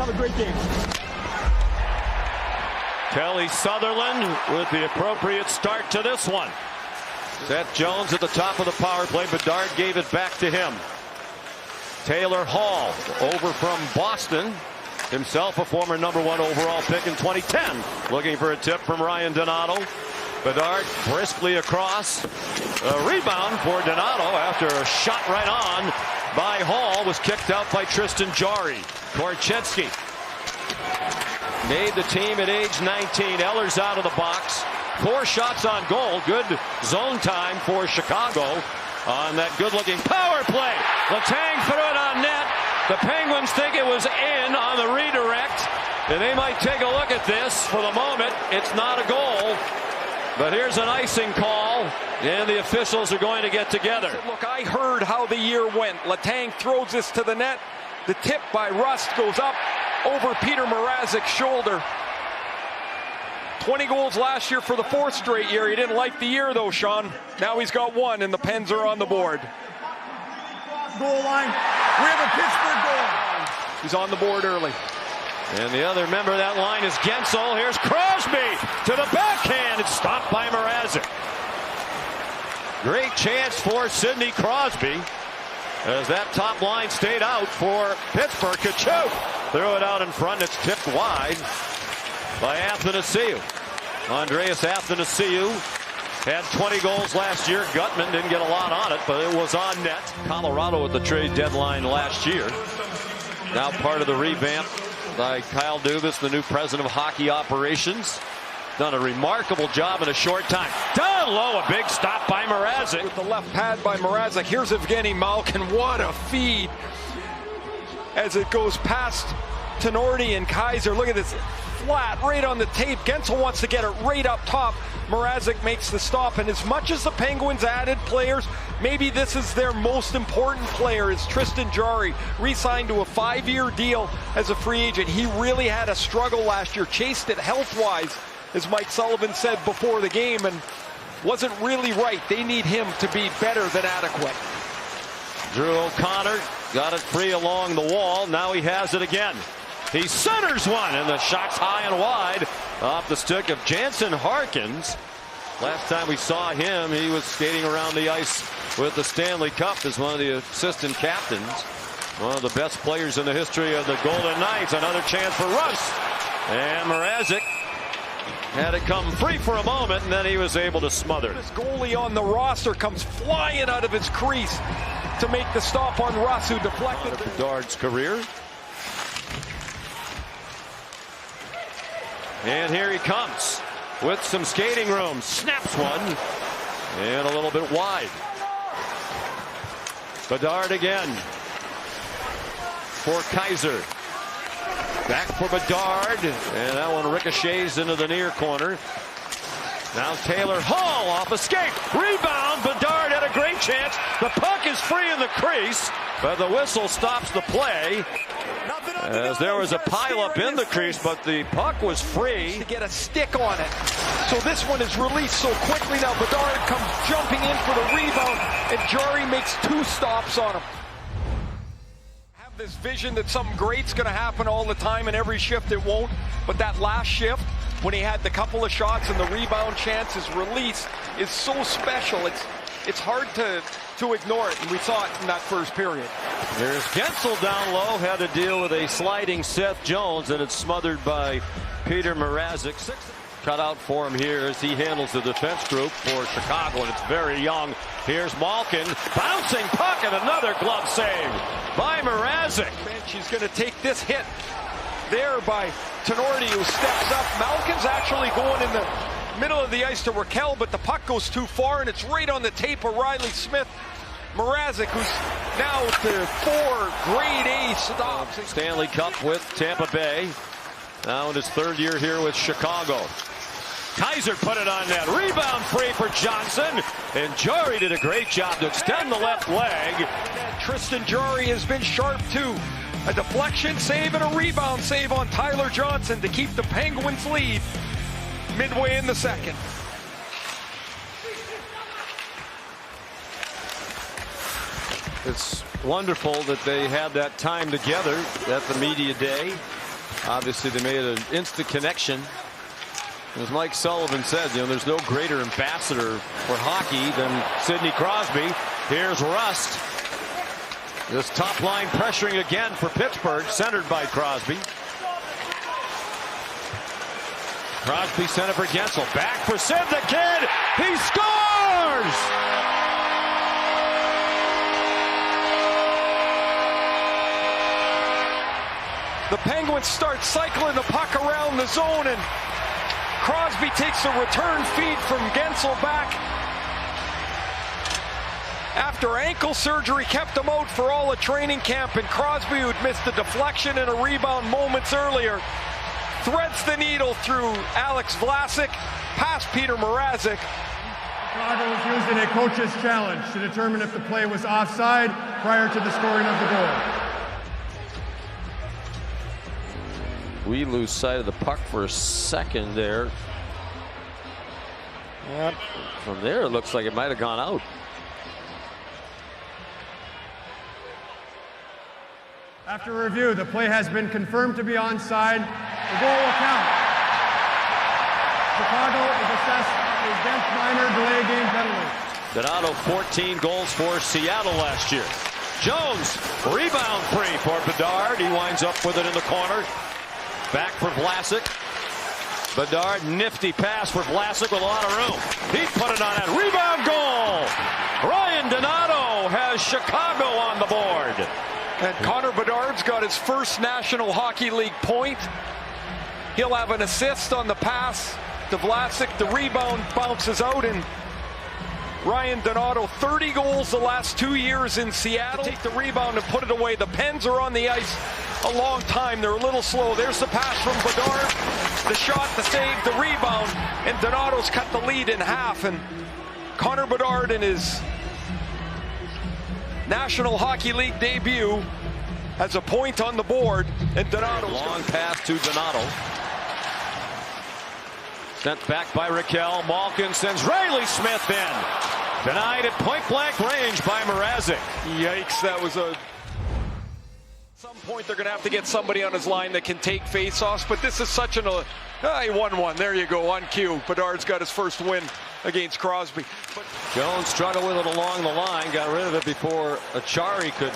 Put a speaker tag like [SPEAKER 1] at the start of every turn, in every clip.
[SPEAKER 1] have a great game.
[SPEAKER 2] Kelly Sutherland with the appropriate start to this one. Seth Jones at the top of the power play. Bedard gave it back to him. Taylor Hall over from Boston. Himself a former #1 overall pick in 2010. Looking for a tip from Ryan Donato. Bedard briskly across. A rebound for Donato after a shot right on by Hall was kicked out by Tristan Jarry. Korchinski made the team at age 19. Eller's out of the box. 4 shots on goal. Good zone time for Chicago on that good-looking power play. Letang threw it on net. The Penguins think it was in on the redirect, and they might take a look at this. For the moment, it's not a goal, but here's an icing call, and the officials are going to get together.
[SPEAKER 3] Look, I heard how the year went. Letang throws this to the net. The tip by Rust goes up over Peter Mrazek's shoulder. 20 goals last year for the 4th straight year. He didn't like the year, though, Sean. Now he's got 1, and the Pens are on the board.
[SPEAKER 1] Goal line. We have a Pittsburgh goal.
[SPEAKER 3] He's on the board early.
[SPEAKER 2] And the other member of that line is Gensel. Here's Crosby to the backhand. It's stopped by Mrazek. Great chance for Sidney Crosby as that top line stayed out for Pittsburgh. Kachuk threw it out in front. It's tipped wide by Athanasiou. Andreas Athanasiou had 20 goals last year. Gutman didn't get a lot on it, but it was on net. Colorado at the trade deadline last year. Now part of the revamp by Kyle Dubas, the new president of hockey operations. Done a remarkable job in a short time. Down low, a big stop by Mrazek.
[SPEAKER 3] With the left pad by Mrazek. Here's Evgeny Malkin. What a feed as it goes past Tenorti and Kaiser. Look at this. Flat right on the tape. Gensel wants to get it right up top. Mrazek makes the stop, and as much as the Penguins added players, maybe this is their most important player is Tristan Jarry, re-signed to a 5-year deal as a free agent. He really had a struggle last year, chased it health-wise, as Mike Sullivan said before the game, and wasn't really right. They need him to be better than adequate.
[SPEAKER 2] Drew O'Connor got it free along the wall. Now he has it again. He centers one, and the shot's high and wide off the stick of Jansen Harkins. Last time we saw him, he was skating around the ice with the Stanley Cup as one of the assistant captains. One of the best players in the history of the Golden Knights. Another chance for Russ. And Mrazek had it come free for a moment, and then he was able to smother.
[SPEAKER 3] This goalie on the roster comes flying out of his crease to make the stop on Russ, who deflected.
[SPEAKER 2] Bedard's career. And here he comes with some skating room. Snaps one. And a little bit wide. Bedard again. For Kaiser. Back for Bedard. And that one ricochets into the near corner. Now Taylor Hall off a skate. Rebound. Bedard had a great chance. The puck is free in the crease. But the whistle stops the play. As there was a pileup in the crease, but the puck was free.
[SPEAKER 3] To get a stick on it. So this one is released so quickly now. Bedard comes jumping in for the rebound, and Jarry makes 2 stops on him. Have this vision that something great's going to happen all the time, and every shift it won't. But that last shift, when he had the couple of shots and the rebound chance, his release is so special. It's hard to ignore it, and we saw it in that first period.
[SPEAKER 2] There's Gensel down low, had to deal with a sliding Seth Jones, and it's smothered by Peter Mrazek. Cut out for him here as he handles the defense group for Chicago, and it's very young. Here's Malkin, bouncing puck, and another glove save by Mrazek.
[SPEAKER 3] She's going to take this hit there by Tenorti, who steps up. Malkin's actually going in the middle of the ice to Raquel, but the puck goes too far, and it's right on the tape of Riley Smith. Mrazek, who's now to 4 grade A stops.
[SPEAKER 2] Stanley Cup with Tampa Bay. Now in his 3rd year here with Chicago. Kaiser put it on net. Rebound free for Johnson. And Jarry did a great job to extend the left leg.
[SPEAKER 3] Tristan Jarry has been sharp too. A deflection save and a rebound save on Tyler Johnson to keep the Penguins lead midway in the second.
[SPEAKER 2] It's wonderful that they had that time together at the media day. Obviously, they made an instant connection. As Mike Sullivan said, there's no greater ambassador for hockey than Sidney Crosby. Here's Rust. This top line pressuring again for Pittsburgh, centered by Crosby. Crosby sent it for Gensel. Back for Sid the Kid. He scores!
[SPEAKER 3] The Penguins start cycling the puck around the zone, and Crosby takes a return feed from Gensel back. After ankle surgery kept him out for all of training camp, and Crosby, who'd missed a deflection and a rebound moments earlier, threads the needle through Alex Vlasic, past Peter Mrazek.
[SPEAKER 1] Chicago was using a coach's challenge to determine if the play was offside prior to the scoring of the goal.
[SPEAKER 2] We lose sight of the puck for a second there. Yep. From there, it looks like it might have gone out.
[SPEAKER 1] After review, the play has been confirmed to be onside. The goal will count. Chicago is assessed a bench minor delay game penalty.
[SPEAKER 2] Donato 14 goals for Seattle last year. Jones, rebound free for Bedard. He winds up with it in the corner. Back for Vlasic. Bedard, nifty pass for Vlasic with a lot of room. He put it on that rebound goal. Ryan Donato has Chicago on the board.
[SPEAKER 3] And Connor Bedard's got his first National Hockey League point. He'll have an assist on the pass to Vlasic. The rebound bounces out, and Ryan Donato, 30 goals the last 2 years in Seattle. Take the rebound and put it away. The Pens are on the ice a long time. They're a little slow. There's the pass from Bedard. The shot, the save, the rebound, and Donato's cut the lead in half. And Connor Bedard in his National Hockey League debut has a point on the board, and Donato's
[SPEAKER 2] long pass to Donato. Sent back by Raquel. Malkin sends Riley Smith in. Denied at point-blank range by Mrazek.
[SPEAKER 3] Yikes, that was a... At some point they're going to have to get somebody on his line that can take face-offs, but this is such an... he won one. There you go, on cue. Bedard's got his first win against Crosby. But
[SPEAKER 2] Jones struggled with it along the line. Got rid of it before Achari could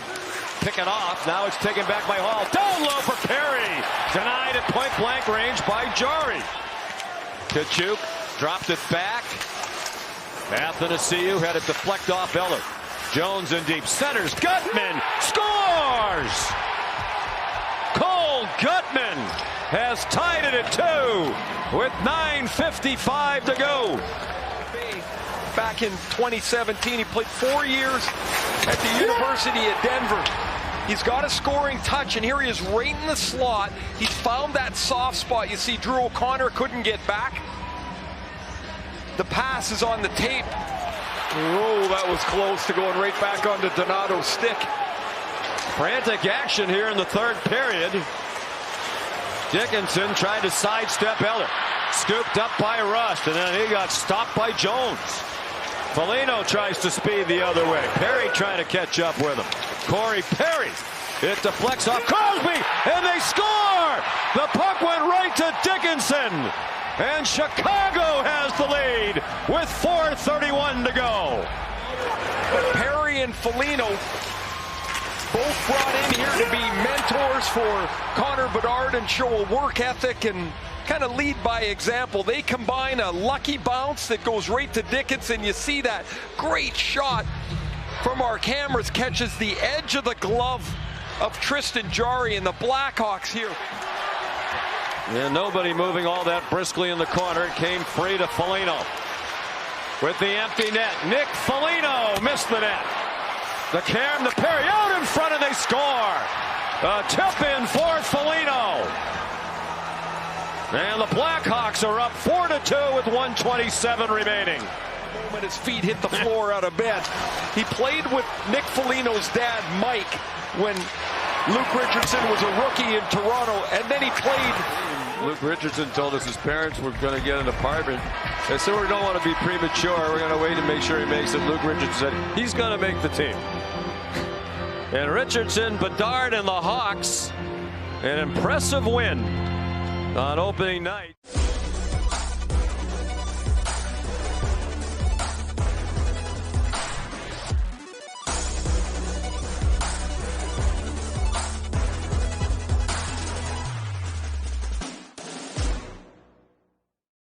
[SPEAKER 2] pick it off. Now it's taken back by Hall. Down low for Perry. Denied at point-blank range by Jari. Tkachuk dropped it back. Athanasiou had it deflect off Eller. Jones in deep. Centers. Gutman scores! Cole Gutman has tied it at 2 with 9:55 to go.
[SPEAKER 3] Back in 2017, he played 4 years at the University of Denver. He's got a scoring touch, and here he is right in the slot. He's found that soft spot. You see Drew O'Connor couldn't get back. The pass is on the tape. Oh, that was close to going right back onto Donato's stick.
[SPEAKER 2] Frantic action here in the third period. Dickinson tried to sidestep Eller. Scooped up by Rust, and then he got stopped by Jones. Foligno tries to speed the other way. Perry trying to catch up with him. Corey Perry. It deflects off Crosby, and they score! The puck went right to Dickinson. And Chicago has the lead with 4:31 to go.
[SPEAKER 3] But Perry and Foligno both brought in here to be mentors for Connor Bedard and show a work ethic and kind of lead by example. They combine a lucky bounce that goes right to Dickinson. You see that great shot from our cameras, catches the edge of the glove of Tristan Jarry, and the Blackhawks here.
[SPEAKER 2] Yeah, nobody moving all that briskly in the corner. It came free to Foligno. With the empty net, Nick Foligno missed the net. The Cam, the Perry out in front, and they score. A tip in for Foligno. And the Blackhawks are up 4-2 with 1:27 remaining.
[SPEAKER 3] When his feet hit the floor out of bed. He played with Nick Foligno's dad, Mike, when Luke Richardson was a rookie in Toronto, and then he played.
[SPEAKER 2] Luke Richardson told us his parents were going to get an apartment. They said, we don't want to be premature. We're going to wait and make sure he makes it. Luke Richardson said, he's going to make the team. And Richardson, Bedard, and the Hawks An impressive win on opening night.